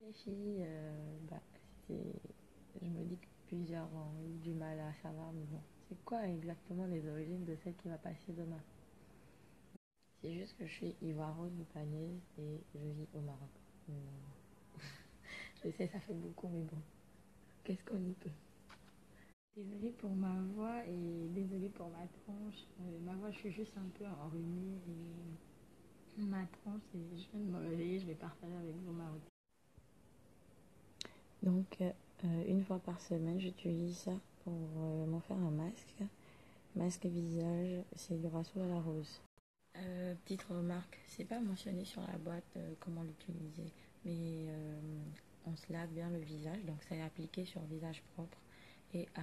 Les filles, je me dis que plusieurs ont eu du mal à savoir, mais bon, c'est quoi exactement les origines de celle qui va passer demain? C'est juste que je suis ivoiro-libanaise et je vis au Maroc. Je sais, ça fait beaucoup, mais bon, qu'est-ce qu'on y peut? Désolée pour ma voix et désolée pour ma tronche. Ma voix, je suis juste un peu enrhumée et ma tronche, je viens de me réveiller, je vais partager avec vous ma routine. Donc, une fois par semaine, j'utilise ça pour m'en faire un masque. Masque visage, c'est du Rasoul à la rose. Petite remarque, c'est pas mentionné sur la boîte comment l'utiliser, mais on se lave bien le visage, donc ça est appliqué sur visage propre et à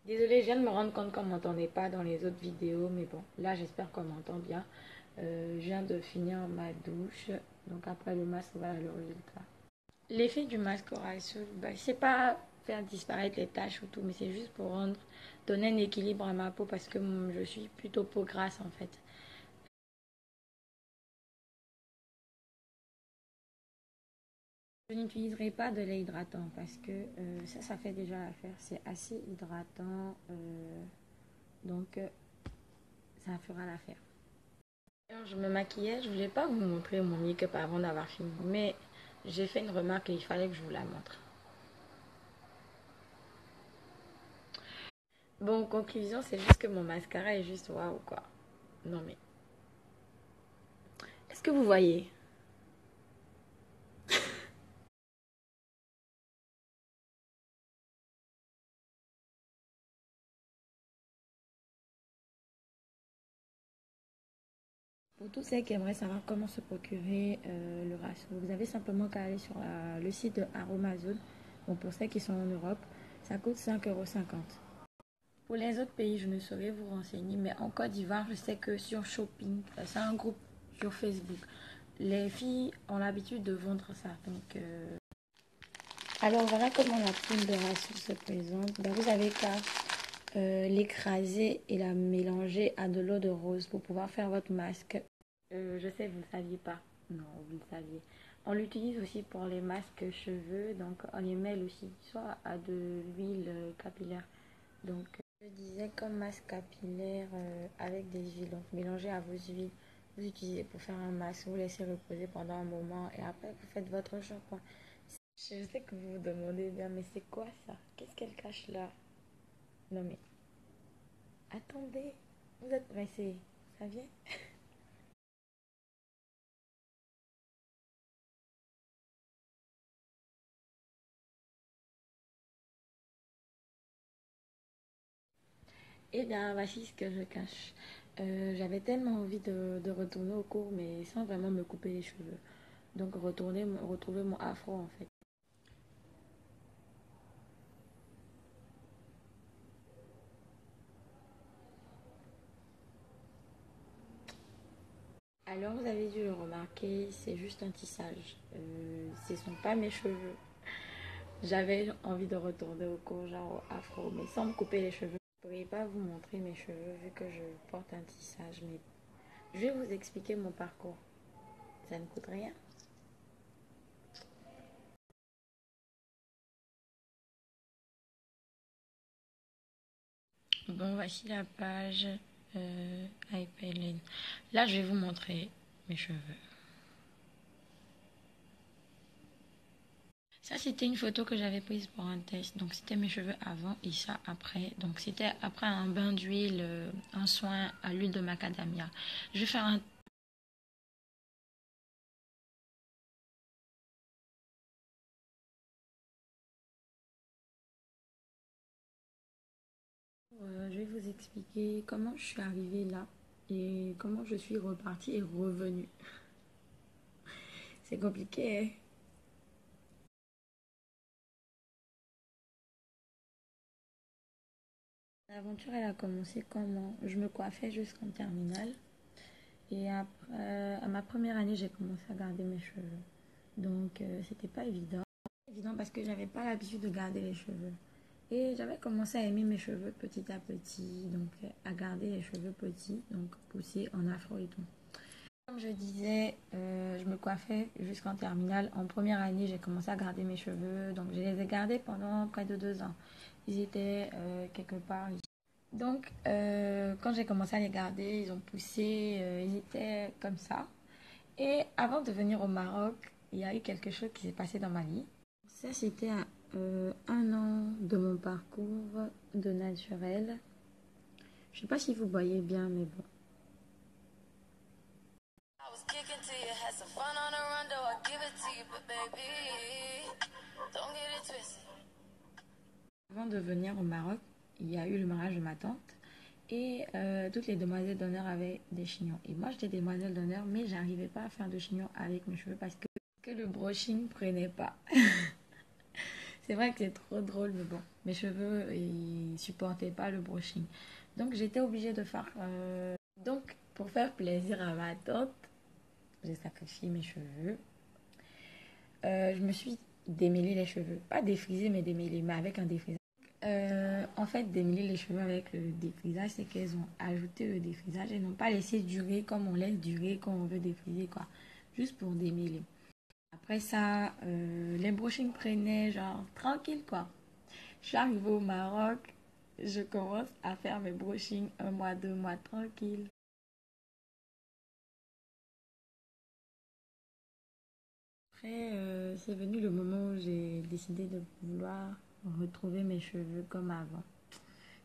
Désolée, je viens de me rendre compte qu'on m'entendait pas dans les autres vidéos, mais bon, là j'espère qu'on m'entend bien. Je viens de finir ma douche, donc après le masque, voilà le résultat. L'effet du masque oral c'est pas faire disparaître les taches ou tout, mais c'est juste pour donner un équilibre à ma peau parce que je suis plutôt peau grasse en fait. Je n'utiliserai pas de lait hydratant parce que ça fait déjà l'affaire. C'est assez hydratant, donc ça fera l'affaire. Alors, je me maquillais, je voulais pas vous montrer mon make-up avant d'avoir fini, mais j'ai fait une remarque et il fallait que je vous la montre. Bon, conclusion, c'est juste que mon mascara est juste waouh quoi. Non mais, est-ce que vous voyez? Pour tous ceux qui aimeraient savoir comment se procurer le ratio, vous avez simplement qu'à aller sur le site de Aromazone. Bon, pour ceux qui sont en Europe, ça coûte 5,50 €. Pour les autres pays, je ne saurais vous renseigner, mais en Côte d'Ivoire, je sais que sur Shopping, c'est un groupe sur Facebook, les filles ont l'habitude de vendre ça. Alors voilà comment la poudre de ratio se présente. Ben, vous avez qu'à l'écraser et la mélanger à de l'eau de rose pour pouvoir faire votre masque. Je sais, vous ne saviez pas. Non, vous le saviez. On l'utilise aussi pour les masques cheveux, donc on les mêle aussi, soit à de l'huile capillaire. Donc, je disais comme masque capillaire avec des huiles, donc mélangez à vos huiles. Vous utilisez pour faire un masque, vous laissez reposer pendant un moment et après vous faites votre shampoing. Je sais que vous vous demandez bien, mais c'est quoi ça? Qu'est-ce qu'elle cache là? Non mais, attendez, vous êtes pressé, ça vient? Eh bien, voici ce que je cache. J'avais tellement envie de retourner au cours, mais sans vraiment me couper les cheveux. Donc, retrouver mon afro en fait. Alors, vous avez dû le remarquer, c'est juste un tissage. Ce ne sont pas mes cheveux. J'avais envie de retourner au cours, genre au afro, mais sans me couper les cheveux. Je ne pourrais pas vous montrer mes cheveux vu que je porte un tissage, mais je vais vous expliquer mon parcours. Ça ne coûte rien. Bon, voici la page iPadLane. Là, je vais vous montrer mes cheveux. Ça, c'était une photo que j'avais prise pour un test. Donc, c'était mes cheveux avant et ça après. Donc, c'était après un bain d'huile, un soin à l'huile de macadamia. Je vais faire je vous expliquer comment je suis arrivée là et comment je suis repartie et revenue. C'est compliqué, hein? L'aventure, elle a commencé comment? Je me coiffais jusqu'en terminale. Et après, à ma première année, j'ai commencé à garder mes cheveux. Donc, c'était pas évident. Évident parce que j'avais pas l'habitude de garder les cheveux. Et j'avais commencé à aimer mes cheveux petit à petit, donc à garder les cheveux petits, donc poussés en afro et tout. Comme je disais, je me coiffais jusqu'en terminale. En première année, j'ai commencé à garder mes cheveux, donc je les ai gardés pendant près de 2 ans. Ils étaient quelque part ici. Donc, quand j'ai commencé à les garder, ils ont poussé, ils étaient comme ça. Et avant de venir au Maroc, il y a eu quelque chose qui s'est passé dans ma vie. Ça, c'était à 1 an de mon parcours de naturel. Je sais pas si vous voyez bien, mais bon. Avant de venir au Maroc, il y a eu le mariage de ma tante. Et toutes les demoiselles d'honneur avaient des chignons. Et moi, j'étais demoiselle d'honneur, mais j'arrivais pas à faire de chignons avec mes cheveux parce que le brushing prenait pas. C'est vrai que c'est trop drôle, mais bon, mes cheveux, ils supportaient pas le brushing. Donc, j'étais obligée de faire... Donc, pour faire plaisir à ma tante, j'ai sacrifié mes cheveux. Je me suis démêlé les cheveux. Pas défrisé, mais démêlé, mais avec un défrisage. En fait, démêler les cheveux avec le défrisage, c'est qu'elles ont ajouté le défrisage et n'ont pas laissé durer comme on laisse durer quand on veut défriser, quoi. Juste pour démêler. Après ça, les brushings prenaient genre tranquille, quoi. Je suis arrivée au Maroc, je commence à faire mes brushings 1 mois, 2 mois, tranquille. Après, c'est venu le moment où j'ai décidé de vouloir retrouver mes cheveux comme avant.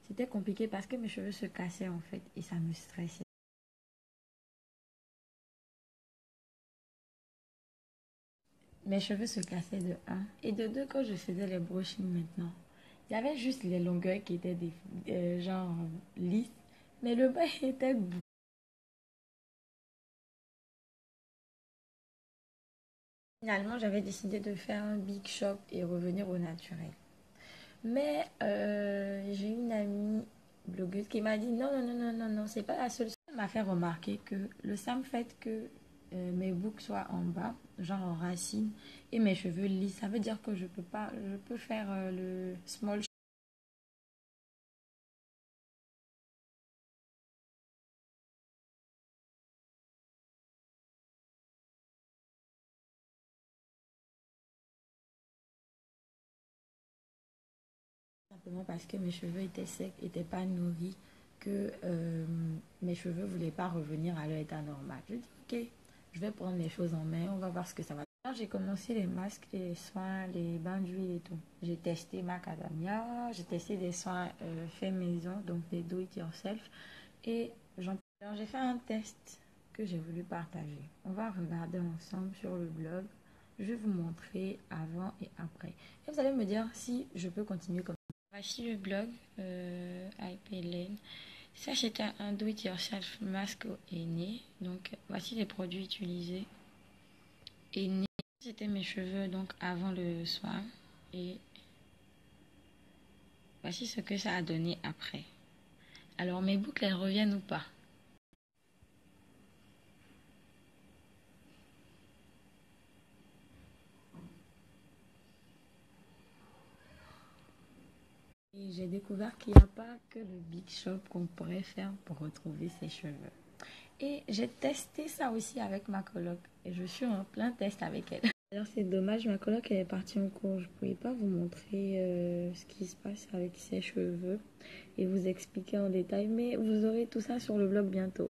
C'était compliqué parce que mes cheveux se cassaient en fait et ça me stressait. Mes cheveux se cassaient de un. Et de deux, quand je faisais les brushings maintenant, il y avait juste les longueurs qui étaient genre lisses, mais le bas était bouclé. Finalement, j'avais décidé de faire un big shop et revenir au naturel. Mais j'ai une amie blogueuse qui m'a dit non, non, non, non, non, non, c'est pas la solution. Elle m'a fait remarquer que le simple fait que mes boucles soient en bas, genre en racine, et mes cheveux lisses, ça veut dire que je peux pas, je peux faire le small. Simplement parce que mes cheveux étaient secs, n'étaient pas nourris, que mes cheveux ne voulaient pas revenir à leur état normal. Je dis ok, je vais prendre les choses en main, on va voir ce que ça va. Quand j'ai commencé les masques, les soins, les bains d'huile et tout, j'ai testé macadamia, j'ai testé des soins faits maison, donc des do it yourself, et alors j'ai fait un test que j'ai voulu partager. On va regarder ensemble sur le blog. Je vais vous montrer avant et après. Et vous allez me dire si je peux continuer comme ça. Voici le blog IP Lane. Ça, c'était un do-it-yourself masque au henné. Donc, voici les produits utilisés. Henné, c'était mes cheveux donc avant le soin. Et voici ce que ça a donné après. Alors, mes boucles, elles reviennent ou pas? Et j'ai découvert qu'il n'y a pas que le Big Shop qu'on pourrait faire pour retrouver ses cheveux. Et j'ai testé ça aussi avec ma coloc. Et je suis en plein test avec elle. Alors c'est dommage, ma coloc elle est partie en cours. Je ne pouvais pas vous montrer ce qui se passe avec ses cheveux et vous expliquer en détail. Mais vous aurez tout ça sur le blog bientôt.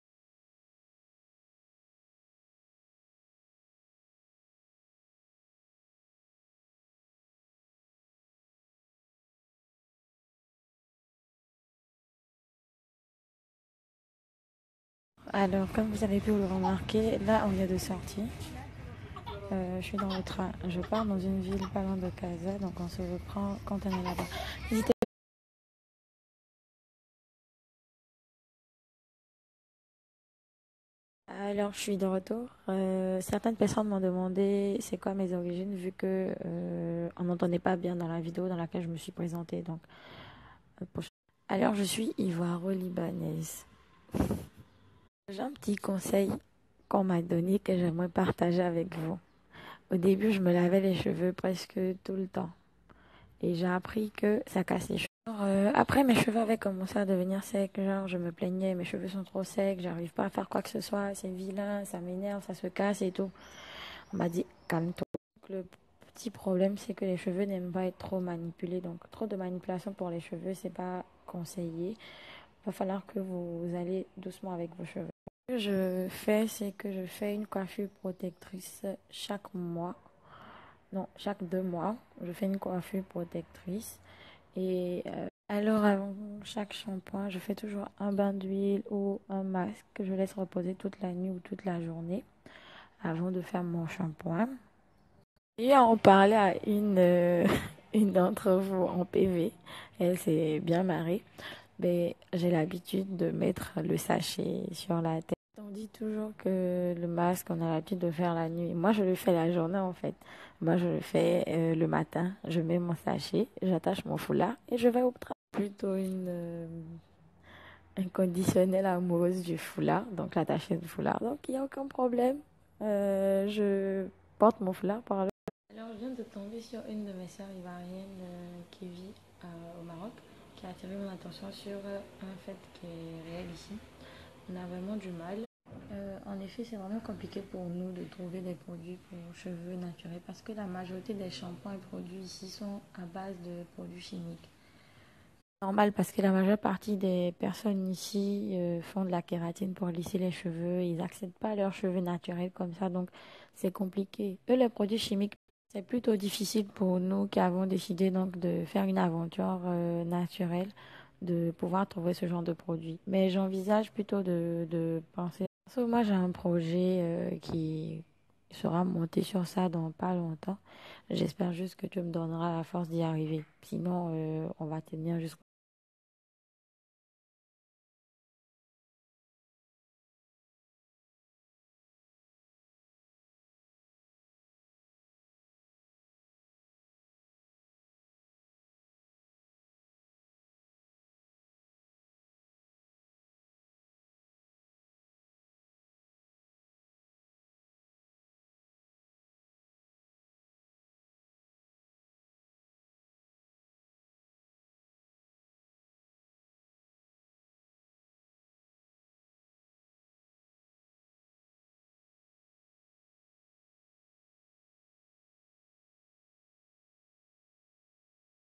Alors, comme vous avez pu le remarquer, là on vient de sortir. Je suis dans le train. Je pars dans une ville pas loin de Casa, donc on se reprend quand on est là-bas. N'hésitez Alors, je suis de retour. Certaines personnes m'ont demandé c'est quoi mes origines, vu que on n'entendait pas bien dans la vidéo dans laquelle je me suis présentée. Donc, alors, je suis ivoiro-libanaise. J'ai un petit conseil qu'on m'a donné que j'aimerais partager avec vous. Au début, je me lavais les cheveux presque tout le temps. Et j'ai appris que ça casse les cheveux. Alors, après, mes cheveux avaient commencé à devenir secs. Genre, je me plaignais, mes cheveux sont trop secs, j'arrive pas à faire quoi que ce soit, c'est vilain, ça m'énerve, ça se casse et tout. On m'a dit, calme-toi. Donc, le petit problème, c'est que les cheveux n'aiment pas être trop manipulés. Donc, trop de manipulation pour les cheveux, c'est pas conseillé. Il va falloir que vous allez doucement avec vos cheveux. Ce que je fais, c'est que je fais une coiffure protectrice chaque mois. Non, chaque 2 mois, je fais une coiffure protectrice. Et alors, avant chaque shampoing, je fais toujours un bain d'huile ou un masque que je laisse reposer toute la nuit ou toute la journée avant de faire mon shampoing. Et en parler à une d'entre vous en PV. Elle s'est bien marrée. Mais j'ai l'habitude de mettre le sachet sur la tête. On dit toujours que le masque, on a l'habitude de faire la nuit. Moi, je le fais la journée, en fait. Moi, je le fais le matin. Je mets mon sachet, j'attache mon foulard et je vais au travail. Plutôt une inconditionnelle amoureuse du foulard, donc l'attaché du foulard. Donc, il n'y a aucun problème. Je porte mon foulard par là. Alors, je viens de tomber sur une de mes sœurs ivoiriennes qui vit au Maroc, qui a attiré mon attention sur un fait qui est réel ici. On a vraiment du mal. En effet, c'est vraiment compliqué pour nous de trouver des produits pour cheveux naturels parce que la majorité des shampoings et produits ici sont à base de produits chimiques. Normal parce que la majeure partie des personnes ici font de la kératine pour lisser les cheveux. Ils n'acceptent pas leurs cheveux naturels comme ça, donc c'est compliqué. Eux, les produits chimiques, c'est plutôt difficile pour nous qui avons décidé donc de faire une aventure naturelle, de pouvoir trouver ce genre de produits. Mais j'envisage plutôt de penser. Parce que moi, j'ai un projet qui sera monté sur ça dans pas longtemps. J'espère juste que tu me donneras la force d'y arriver. Sinon, on va tenir jusqu'au